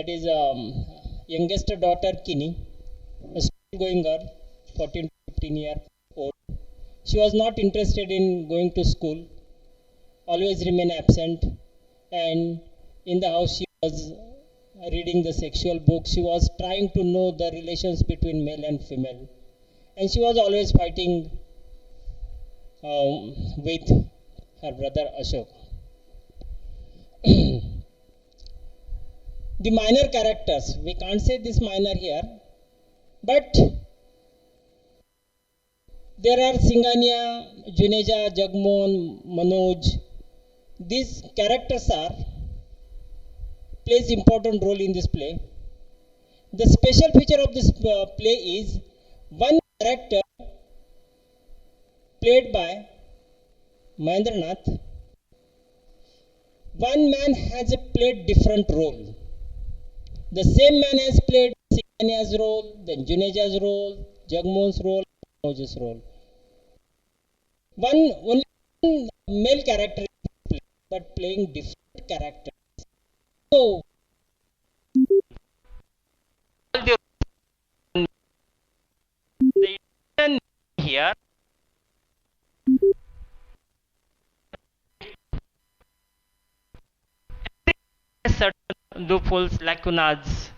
that is youngest daughter Kini, a school-going girl, 14 to 15 year old. She was not interested in going to school, always remain absent, and in the house she was reading the sexual books. She was trying to know the relations between male and female, and she was always fighting with her brother Ashok. The minor characters, we can't say this minor here, but there are Singania, Juneja, Jagmohan, Manoj. These characters are plays important role in this play. The special feature of this play is one character played by Mahendranath. One man has played different role. The same man has played Singania's role, then Juneja's role, Jagmohan's role, Manoj's role. Only one male character is played, but playing different characters. So the intention here certain loopholes, lacunas,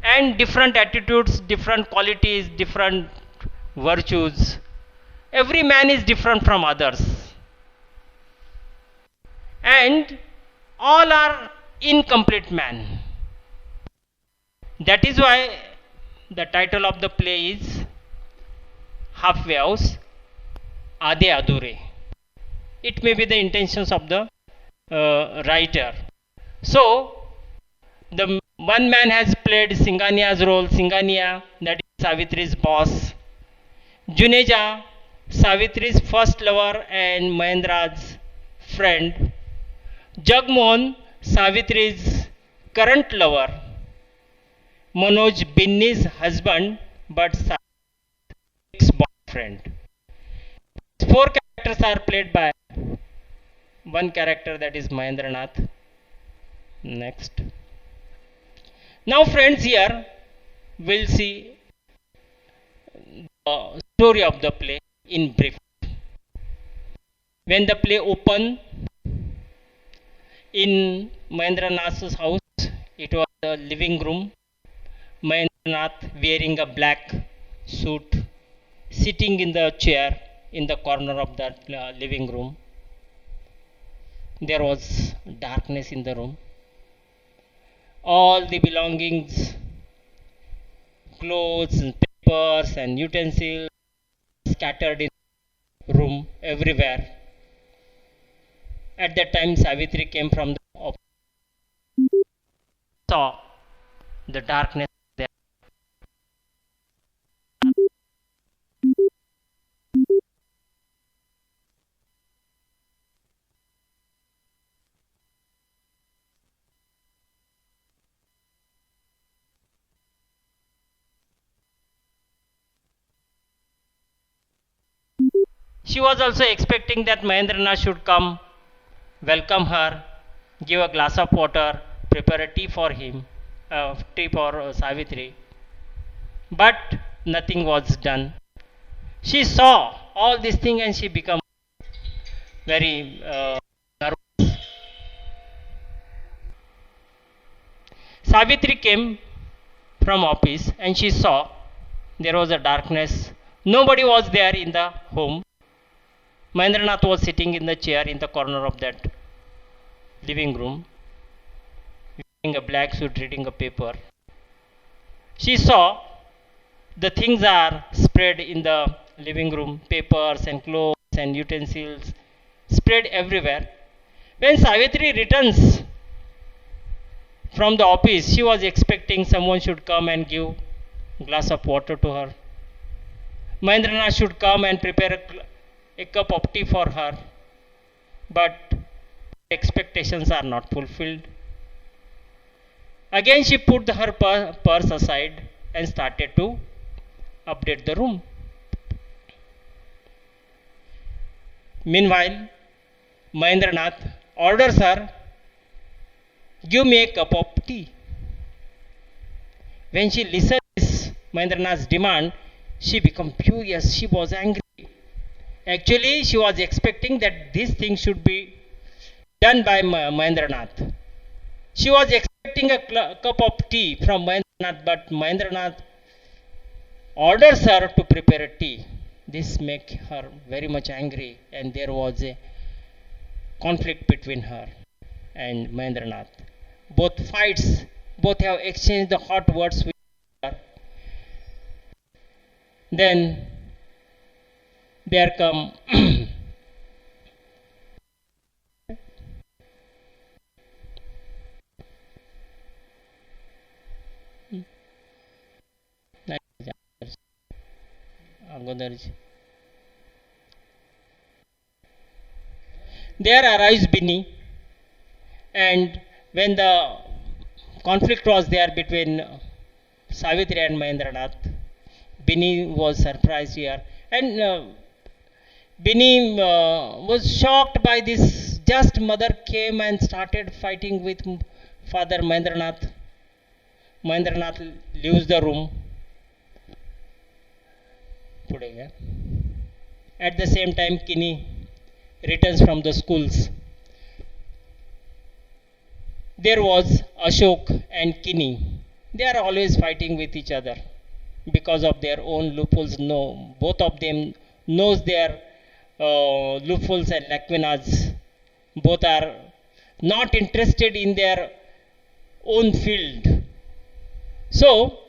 and different attitudes, different qualities, different virtues. Every man is different from others, and all are incomplete man. That is why the title of the play is Halfway House, Ade Adure. It may be the intentions of the writer. So, the one man has played Singania's role, Singania, that is Savitri's boss. Juneja, Savitri's first lover and Mahendra's friend. Jagmohan, Savitri's current lover. Manoj, Binni's husband, but Savitri's boyfriend. Four characters are played by one character, that is Mahendranath. Next. Now, friends, here we'll see the story of the play in brief. When the play opened in Mahendranath's house, it was the living room. Mahendranath wearing a black suit, sitting in the chair in the corner of that living room. There was darkness in the room. All the belongings, clothes, and papers, and utensils scattered in the room everywhere. At that time, Savitri came from the office, saw the darkness there. She was also expecting that Mahendranath should come, welcome her, give a glass of water, prepare a tea for him, tea for Savitri. But nothing was done. She saw all these things and she became very nervous. Savitri came from office and she saw there was a darkness. Nobody was there in the home. Mahendranath was sitting in the chair in the corner of that living room, wearing a black suit, reading a paper. She saw the things are spread in the living room, papers and clothes and utensils spread everywhere. When Savitri returns from the office, she was expecting someone should come and give a glass of water to her. Mahendranath should come and prepare a cup of tea for her. But expectations are not fulfilled. Again, she put her purse aside and started to update the room. Meanwhile, Mahendranath orders her, give me a cup of tea. When she listened this Mahendranath's demand, she became furious. She was angry. Actually, she was expecting that this thing should be done by Mahendranath. She was expecting a cup of tea from Mahendranath, but Mahendranath orders her to prepare a tea. This made her very much angry, and there was a conflict between her and Mahendranath. Both fights, both have exchanged the hot words with her. Then there come there arrives Binny, and when the conflict was there between Savitri and Mahendranath, Binny was surprised here, and Binny was shocked by this. Just mother came and started fighting with Father Mahendranath. Mahendranath leaves the room. At the same time, Kini returns from the schools. There was Ashok and Kini. They are always fighting with each other because of their own loopholes. No, both of them knows their loopholes and lacunas. Both are not interested in their own field. So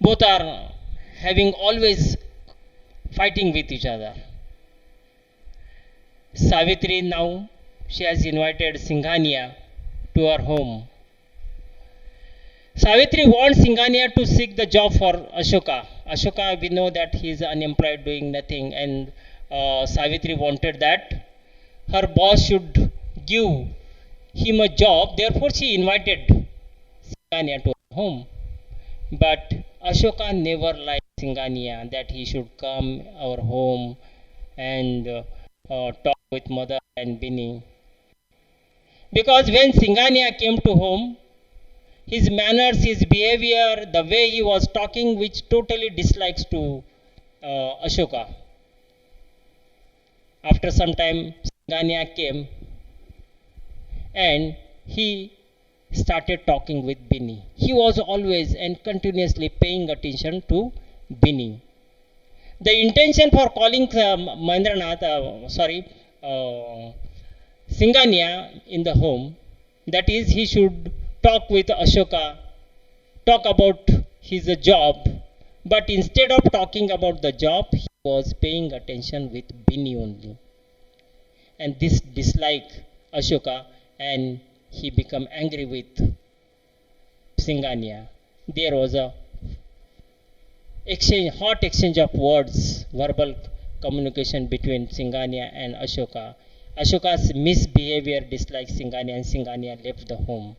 both are having always fighting with each other. Savitri now she has invited Singhania to her home. Savitri wants Singhania to seek the job for Ashoka. Ashoka, we know that he is unemployed doing nothing, and Savitri wanted that her boss should give him a job. Therefore, she invited Singhania to her home. But Ashoka never liked Singhania that he should come our home and talk with mother and Binny. Because when Singhania came to home, his manners, his behavior, the way he was talking, which totally dislikes to Ashoka. After some time, Singhania came and he started talking with Binny. He was always and continuously paying attention to Binny. The intention for calling Singhania in the home, that is, he should talk with Ashoka, talk about his job, but instead of talking about the job, he was paying attention with Binny only. And this disliked Ashoka, and he became angry with Singhania. There was a hot exchange of words, verbal communication between Singhania and Ashoka. Ashoka's misbehavior disliked Singhania, and Singhania left the home.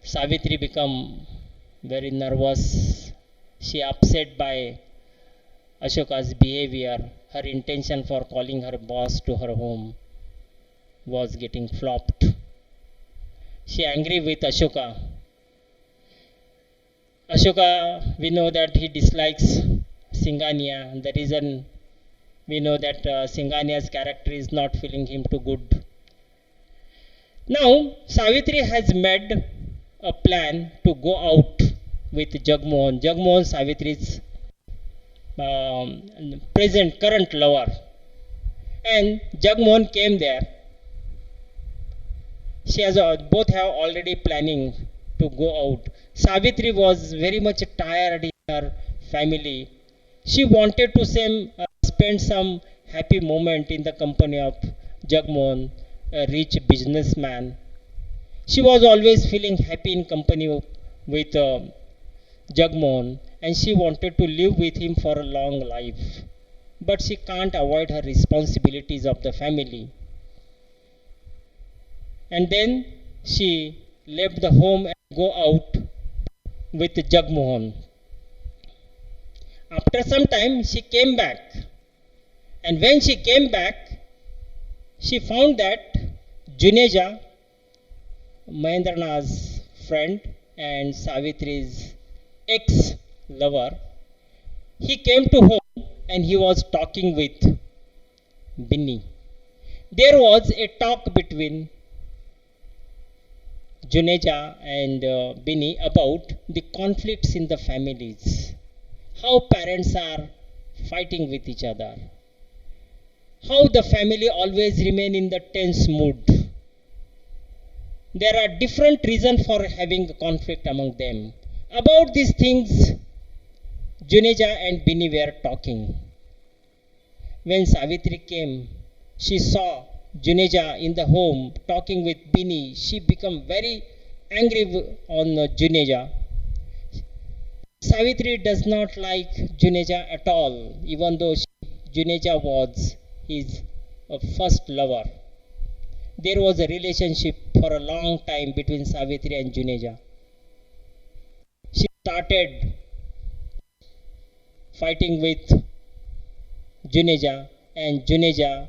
Savitri became very nervous. She upset by Ashoka's behavior. Her intention for calling her boss to her home was getting flopped. She angry with Ashoka. Ashoka, we know that he dislikes Singhania. The reason we know that Singhania's character is not feeling him too good. Now, Savitri has made a plan to go out with Jagmohan. Jagmohan, Savitri's current lover. And Jagmohan came there. She has both have already planning to go out. Savitri was very much tired in her family. She wanted to spend some happy moment in the company of Jagmohan, a rich businessman. She was always feeling happy in company with Jagmohan, and she wanted to live with him for a long life. But she can't avoid her responsibilities of the family. And then she left the home and go out with Jagmohan. After some time, she came back. And when she came back, she found that Juneja Mahendranath's friend and Savitri's ex-lover. He came to home and he was talking with Binny. There was a talk between Juneja and Binny about the conflicts in the families, how parents are fighting with each other, how the family always remain in the tense mood. There are different reasons for having a conflict among them. About these things, Juneja and Binny were talking. When Savitri came, she saw Juneja in the home talking with Binny. She became very angry on Juneja. Savitri does not like Juneja at all, even though Juneja was his first lover. There was a relationship for a long time between Savitri and Juneja. She started fighting with Juneja, and Juneja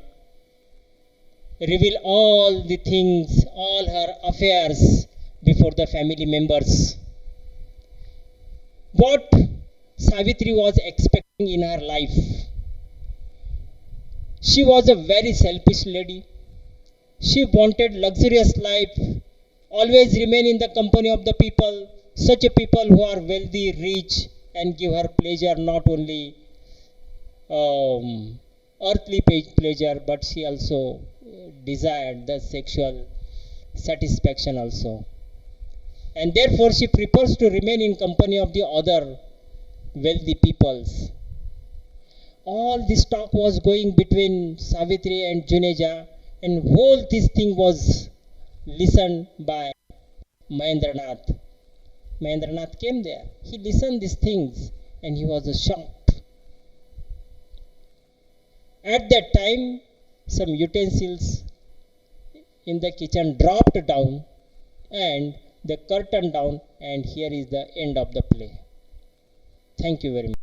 revealed all the things, all her affairs before the family members. What Savitri was expecting in her life. She was a very selfish lady. She wanted luxurious life, always remain in the company of the people, such a people who are wealthy, rich, and give her pleasure, not only earthly pleasure, but she also desired the sexual satisfaction also. And therefore she prefers to remain in company of the other wealthy peoples. All this talk was going between Savitri and Juneja, and whole this thing was listened by Mahendranath. Mahendranath came there. He listened these things and he was shocked. At that time, some utensils in the kitchen dropped down and the curtain down, and here is the end of the play. Thank you very much.